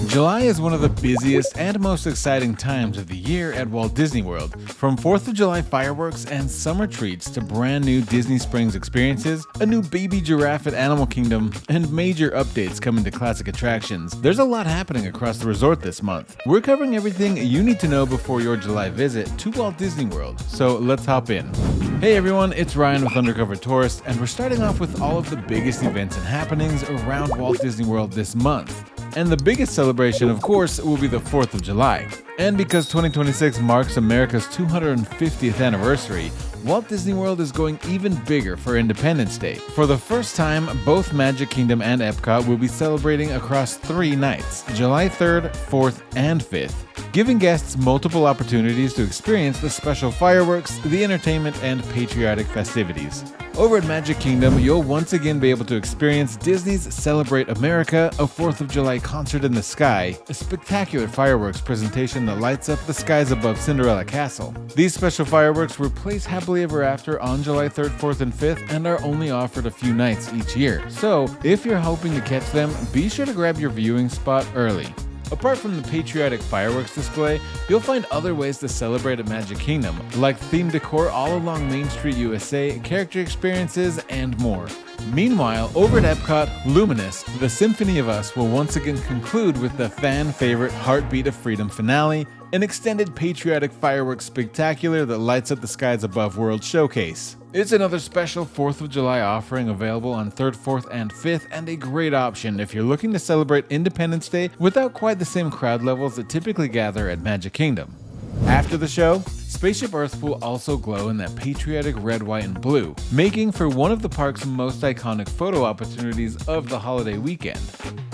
July is one of the busiest and most exciting times of the year at Walt Disney World. From 4th of July fireworks and summer treats to brand new Disney Springs experiences, a new baby giraffe at Animal Kingdom, and major updates coming to classic attractions, there's a lot happening across the resort this month. We're covering everything you need to know before your July visit to Walt Disney World, so let's hop in. Hey everyone, it's Ryan with Undercover Tourist, and we're starting off with all of the biggest events and happenings around Walt Disney World this month. And the biggest celebration, of course, will be the 4th of July. And because 2026 marks America's 250th anniversary, Walt Disney World is going even bigger for Independence Day. For the first time, both Magic Kingdom and EPCOT will be celebrating across 3 nights, July 3rd, 4th, and 5th, giving guests multiple opportunities to experience the special fireworks, the entertainment, and patriotic festivities. Over at Magic Kingdom, you'll once again be able to experience Disney's Celebrate America, a 4th of July concert in the sky, a spectacular fireworks presentation that lights up the skies above Cinderella Castle. These special fireworks were placed happily ever after on July 3rd, 4th, and 5th and are only offered a few nights each year. So, if you're hoping to catch them, be sure to grab your viewing spot early. Apart from the patriotic fireworks display, you'll find other ways to celebrate at Magic Kingdom, like themed decor all along Main Street USA, character experiences, and more. Meanwhile, over at EPCOT, Luminous, The Symphony of Us will once again conclude with the fan-favorite Heartbeat of Freedom finale, an extended patriotic fireworks spectacular that lights up the skies above World Showcase. It's another special 4th of July offering available on 3rd, 4th, and 5th, and a great option if you're looking to celebrate Independence Day without quite the same crowd levels that typically gather at Magic Kingdom. After the show, Spaceship Earth will also glow in that patriotic red, white, and blue, making for one of the park's most iconic photo opportunities of the holiday weekend.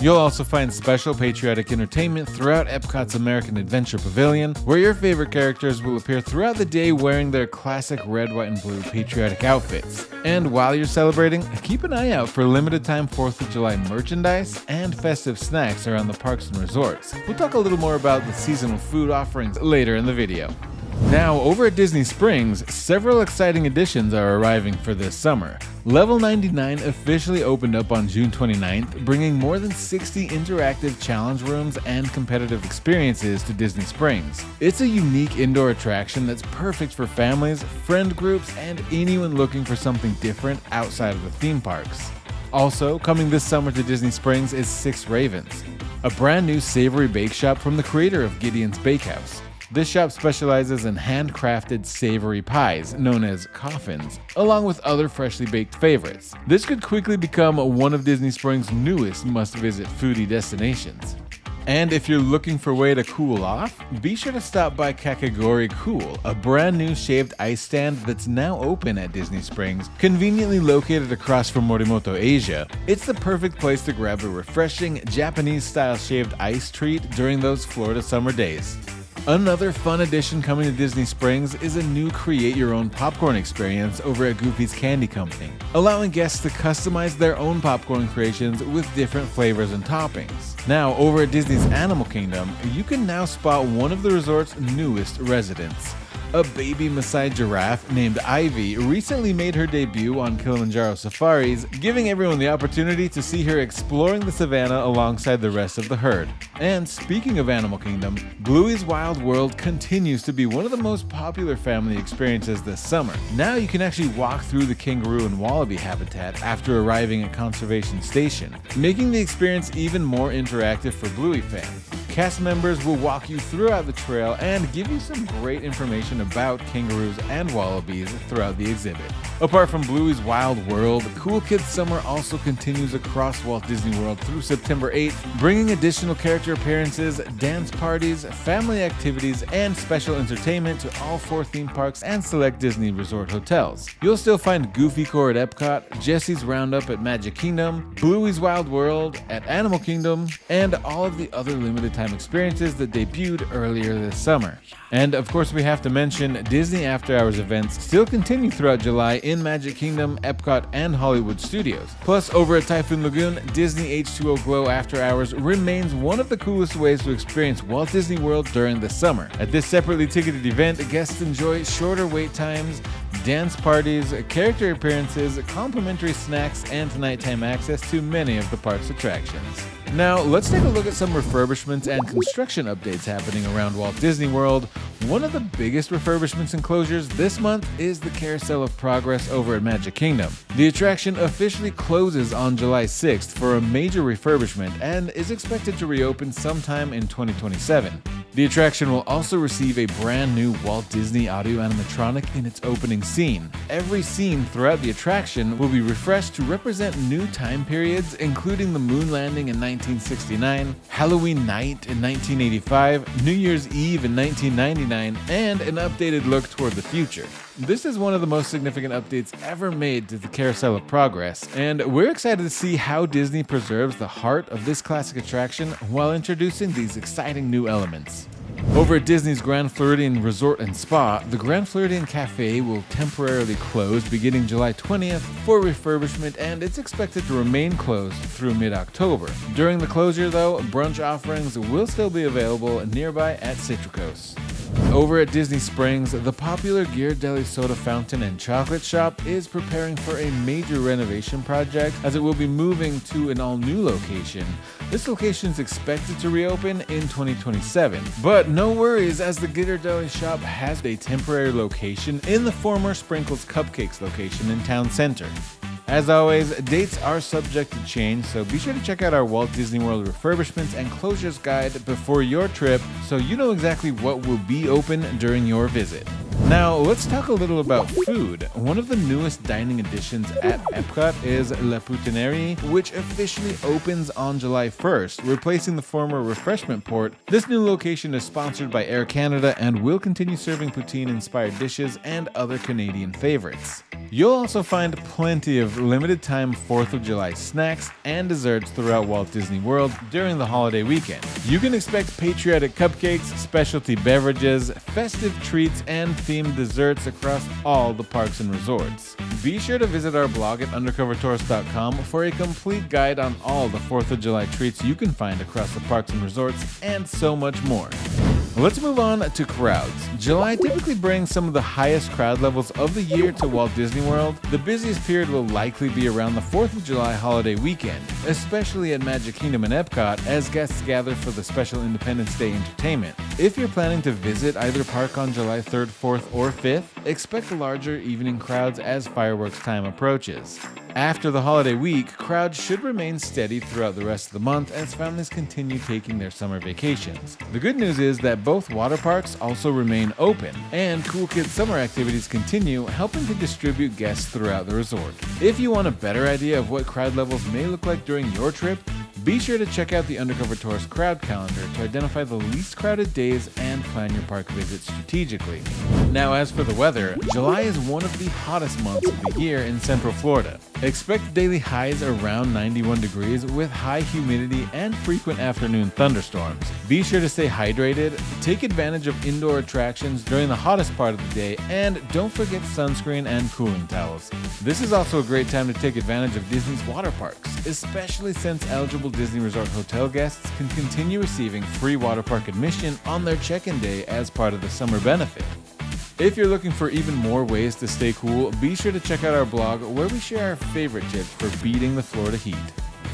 You'll also find special patriotic entertainment throughout Epcot's American Adventure Pavilion, where your favorite characters will appear throughout the day wearing their classic red, white, and blue patriotic outfits. And while you're celebrating, keep an eye out for limited time 4th of July merchandise and festive snacks around the parks and resorts. We'll talk a little more about the seasonal food offerings later in the video. Now, over at Disney Springs, several exciting additions are arriving for this summer. Level 99 officially opened up on June 29th, bringing more than 60 interactive challenge rooms and competitive experiences to Disney Springs. It's a unique indoor attraction that's perfect for families, friend groups, and anyone looking for something different outside of the theme parks. Also, coming this summer to Disney Springs is Six Ravens, a brand new savory bake shop from the creator of Gideon's Bakehouse. This shop specializes in handcrafted savory pies, known as coffins, along with other freshly baked favorites. This could quickly become one of Disney Springs' newest must-visit foodie destinations. And if you're looking for a way to cool off, be sure to stop by Kakegori Cool, a brand new shaved ice stand that's now open at Disney Springs, conveniently located across from Morimoto Asia. It's the perfect place to grab a refreshing Japanese-style shaved ice treat during those Florida summer days. Another fun addition coming to Disney Springs is a new create-your-own popcorn experience over at Goofy's Candy Company, allowing guests to customize their own popcorn creations with different flavors and toppings. Now, over at Disney's Animal Kingdom, you can now spot one of the resort's newest residents. A baby Masai giraffe named Ivy recently made her debut on Kilimanjaro Safaris, giving everyone the opportunity to see her exploring the savannah alongside the rest of the herd. And speaking of Animal Kingdom, Bluey's Wild World continues to be one of the most popular family experiences this summer. Now you can actually walk through the kangaroo and wallaby habitat after arriving at Conservation Station, making the experience even more interactive for Bluey fans. Cast members will walk you throughout the trail and give you some great information about kangaroos and wallabies throughout the exhibit. Apart from Bluey's Wild World, Cool Kids Summer also continues across Walt Disney World through September 8th, bringing additional character appearances, dance parties, family activities, and special entertainment to all 4 theme parks and select Disney resort hotels. You'll still find Goofy Core at Epcot, Jesse's Roundup at Magic Kingdom, Bluey's Wild World at Animal Kingdom, and all of the other limited time experiences that debuted earlier this summer. And of course, we have to mention Disney After Hours events still continue throughout July in Magic Kingdom, Epcot, and Hollywood Studios. Plus, over at Typhoon Lagoon, Disney H2O Glow After Hours remains one of the coolest ways to experience Walt Disney World during the summer. At this separately ticketed event, guests enjoy shorter wait times, dance parties, character appearances, complimentary snacks, and nighttime access to many of the park's attractions. Now, let's take a look at some refurbishments and construction updates happening around Walt Disney World. One of the biggest refurbishments and closures this month is the Carousel of Progress over at Magic Kingdom. The attraction officially closes on July 6th for a major refurbishment and is expected to reopen sometime in 2027. The attraction will also receive a brand new Walt Disney audio animatronic in its opening scene. Every scene throughout the attraction will be refreshed to represent new time periods, including the moon landing in 1969, Halloween night in 1985, New Year's Eve in 1999, and an updated look toward the future. This is one of the most significant updates ever made to the Carousel of Progress, and we're excited to see how Disney preserves the heart of this classic attraction while introducing these exciting new elements. Over at Disney's Grand Floridian Resort and Spa, the Grand Floridian Cafe will temporarily close beginning July 20th for refurbishment, and it's expected to remain closed through mid-October. During the closure, though, brunch offerings will still be available nearby at Citricos. Over at Disney Springs, the popular Ghirardelli soda fountain and chocolate shop is preparing for a major renovation project as it will be moving to an all-new location. This location is expected to reopen in 2027, but no worries as the Ghirardelli shop has a temporary location in the former Sprinkles Cupcakes location in Town Center. As always, dates are subject to change, so be sure to check out our Walt Disney World refurbishments and closures guide before your trip so you know exactly what will be open during your visit. Now, let's talk a little about food. One of the newest dining additions at EPCOT is La Poutinerie, which officially opens on July 1st, replacing the former refreshment port. This new location is sponsored by Air Canada and will continue serving poutine-inspired dishes and other Canadian favorites. You'll also find plenty of limited-time 4th of July snacks and desserts throughout Walt Disney World during the holiday weekend. You can expect patriotic cupcakes, specialty beverages, festive treats, and themed desserts across all the parks and resorts. Be sure to visit our blog at UndercoverTourist.com for a complete guide on all the 4th of July treats you can find across the parks and resorts, and so much more. Let's move on to crowds. July typically brings some of the highest crowd levels of the year to Walt Disney World. The busiest period will likely be around the 4th of July holiday weekend, especially at Magic Kingdom and EPCOT as guests gather for the special Independence Day entertainment. If you're planning to visit either park on July 3rd, 4th, or 5th, expect larger evening crowds as fireworks time approaches. After the holiday week, crowds should remain steady throughout the rest of the month as families continue taking their summer vacations. The good news is that both water parks also remain open, and Cool Kids summer activities continue, helping to distribute guests throughout the resort. If you want a better idea of what crowd levels may look like during your trip, be sure to check out the Undercover Tourist crowd calendar to identify the least crowded days and plan your park visits strategically. Now, as for the weather, July is one of the hottest months of the year in Central Florida. Expect daily highs around 91 degrees with high humidity and frequent afternoon thunderstorms. Be sure to stay hydrated, take advantage of indoor attractions during the hottest part of the day, and don't forget sunscreen and cooling towels. This is also a great time to take advantage of Disney's water parks, especially since eligible Disney Resort hotel guests can continue receiving free water park admission on their check-in day as part of the summer benefit. If you're looking for even more ways to stay cool, be sure to check out our blog where we share our favorite tips for beating the Florida heat.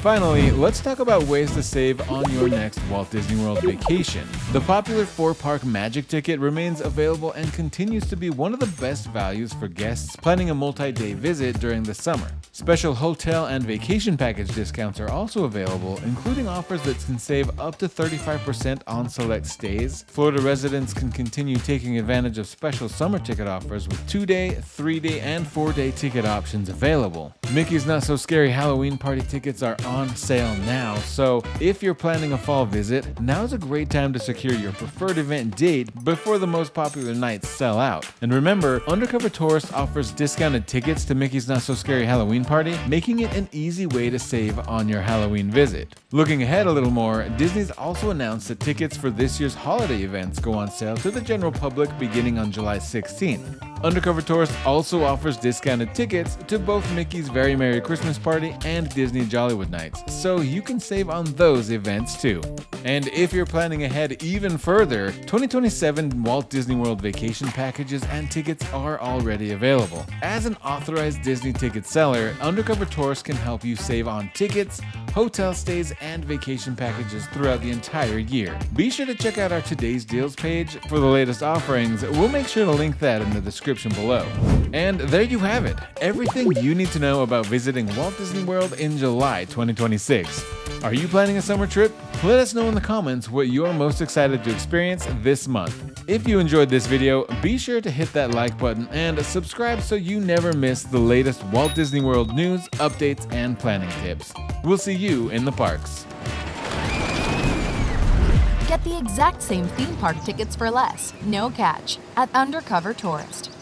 Finally, let's talk about ways to save on your next Walt Disney World vacation. The popular 4-park Magic ticket remains available and continues to be one of the best values for guests planning a multi-day visit during the summer. Special hotel and vacation package discounts are also available, including offers that can save up to 35% on select stays. Florida residents can continue taking advantage of special summer ticket offers with 2-day, 3-day, and 4-day ticket options available. Mickey's Not So Scary Halloween Party tickets are on sale now, so if you're planning a fall visit, now's a great time to secure your preferred event date before the most popular nights sell out. And remember, Undercover Tourist offers discounted tickets to Mickey's Not So Scary Halloween Party, making it an easy way to save on your Halloween visit. Looking ahead a little more, Disney's also announced that tickets for this year's holiday events go on sale to the general public beginning on July 16th. Undercover Tourist also offers discounted tickets to both Mickey's Very Merry Christmas Party and Disney Jollywood Nights, so you can save on those events too. And if you're planning ahead even further, 2027 Walt Disney World vacation packages and tickets are already available. As an authorized Disney ticket seller, Undercover Tourist can help you save on tickets, hotel stays, and vacation packages throughout the entire year. Be sure to check out our Today's Deals page for the latest offerings. We'll make sure to link that in the description below. And there you have it, everything you need to know about visiting Walt Disney World in July 2026. Are you planning a summer trip? Let us know in the comments what you're most excited to experience this month. If you enjoyed this video, be sure to hit that like button and subscribe so you never miss the latest Walt Disney World news, updates, and planning tips. We'll see you in the parks. Get the exact same theme park tickets for less, no catch, at Undercover Tourist.